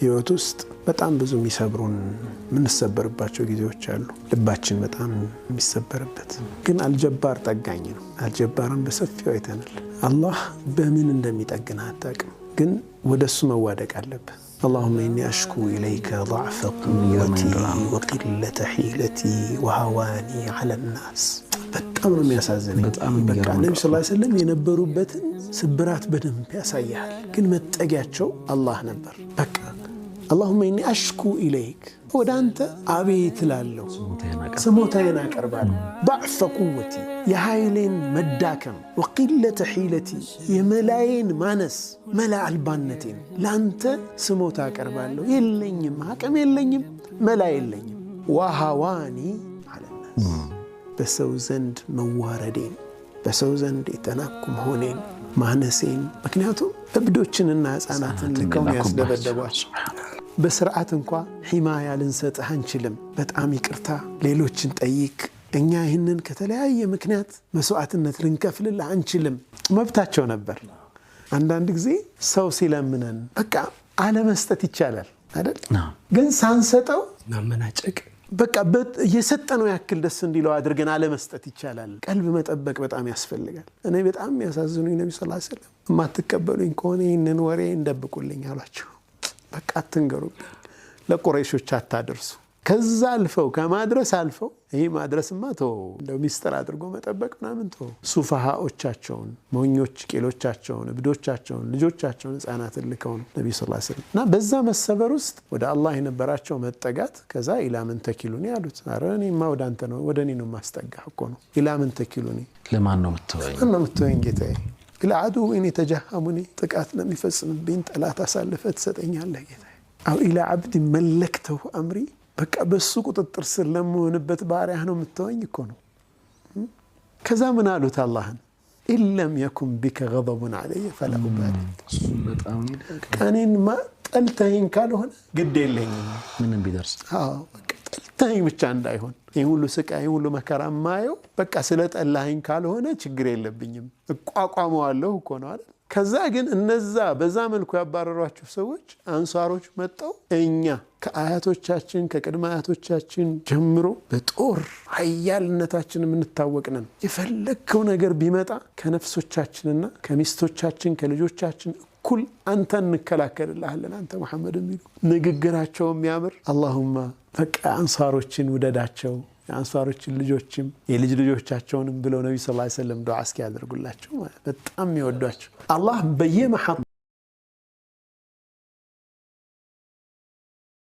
ህይወት ውስጥ በጣም ብዙ የሚሰብሩን ምንሰበርባቸው ጊዜዎች አሉ ልባችን በጣም የሚሰበርበት ግን አልጀባር ጠጋኝ ነው አልጀባርን በሰፊው አይተናል አላህ በምን እንደሚጠግን አታውቅም ግን ወደሱ መዋደቅ አለበት اللهم إني أشكو إليك ضعف قوتي وقلة حيلتي وهواني على الناس በጣም ነው የሚያሳዝነኝ በቃ ነብዩ ሰለላሁ ዐለይሂ ወሰለም የነበሩበትን ስብራት በደንብ ያሳያል ግን መጠጊያቸው አላህ ነበር በቃ اللهم إني أشكو إليك ወዳንተ አቤት ላለው ስሞታዬን አቀርባለሁ ضعف قوتي የኃይሌን መዳከም وقلة حيلتي የመላዬን ማነስ መላ አልባነቴን ላንተ ስሞታ አቀርባለሁ የለኝም አቅም የለኝም መላ የለኝም وهواني على الناس በሰው ዘንድ መዋረዴን በሰው ዘንድ የተናኩም ሆኔን ማነሴን ምክንያቱም እብዶችንና ህፃናትን ልከው ያስደበደቧቸው በስርዓት እንኳን ሒማያ ልንሰጥህ አንችልም በጣም ይቅርታ ሌሎችን ጠይቅ እኛ ይህንን ከተለያየ ምክንያት መስዋዕትነት ልንከፍልልህ አንችልም መብታቸው ነበር አንዳንድ ጊዜ ሰው ሲለምነን በቃ አለመስጠት ይቻላል አይደል ግን ሳንሰጠው ማመናጨቅ በቃ የሰጠነው ያክል ደስ እንዲለው አድርገን አለመስጠት ይቻላል ቀልብ መጠበቅ በጣም ያስፈልጋል እኔ በጣም ያሳዝኑኝ ነብዩ ሰለላሁ ዐለይሂ ወሰለም ማትቀበሉኝ ከሆነ ይህንን ወሬ እንደብቁልኝ አሏቸው በቃ አትንገሩብኝ ለቁረይሾች አታደርሱ ከዛ አልፈው ከማድረስ አልፈው ይሄ ማድረስማ ተው እንደው ሚስጥር አድርጎ መጠበቅ ምናምን ተው ሱፋሃዎቻቸውን ሞኞች ቄሎቻቸውን እብዶቻቸውን ልጆቻቸውን ህፃናትን ልከው ነብዩ ሰለላሁ ዐለይሂ ወሰለም እና በዛ መሰበር ውስጥ ወደ አላህ የነበራቸው መጠጋት ከዛ ኢላምን ተኪሉኒ ያሉት አረኒማ ወዳንተ ነው ወደኔ ነው ማስጠጋህ እኮ ነው ኢላምን ተኪሉኒ ለማን ነው የምትወኝ ማን ነው የምትወኝ ጌታዬ ለዓዱ እኔ ተጀሃሙኒ ጥቃት ለሚፈጽምብኝ ጠላት አሳልፈህ ትሰጠኛለህ ጌታዬ አው ኢላ ዓብድ መለክተው አምሪ በቃ በሱ ቁጥጥር ስር ለመሆንበት ባሪያህ ነው የምትወኝ እኮ ነው ከዛ ምን አሉት አላህን ኢለም የኩን ቢከ ገضቡን አለየ ፈላ ኡባሊ በጣም ከኔን ማ ጠልተኸኝ ካልሆነ ግድ የለኝም ምንም ቢደርስ በቃ ጠልተኸኝ ብቻ እንዳይሆን ይሄ ሁሉ ስቃይ ሁሉ መከራ ማየው በቃ ስለጠላኸኝ ካልሆነ ችግር የለብኝም እቋቋመዋለሁ እኮ ነው አይደል ከዛ ግን እነዛ በዛ መልኩ ያባረሯቸው ሰዎች አንሳሮች መጣው እኛ ከአያቶቻችን ከቅድመ አያቶቻችን ጀምሮ በጦር ኃያልነታችን የምንታወቅነን የፈለከው ነገር ቢመጣ ከነፍሶቻችንና ከሚስቶቻችን ከልጆቻችን ኩል አንተን እንከላከልልሃለን አንተ መሐመድ የሚሉ ንግግራቸው የሚያምር اللهم በቃ አንሳሮችን ውደዳቸው የአንሳሮችን ልጆችም የልጅ ልጆቻቸውንም ብለው ነብዩ ሰለላሁ ዐለይሂ ወሰለም ዱዓ እስኪ ያደርጉላቸው በጣም ይወዷቸው አላህ በየመሐ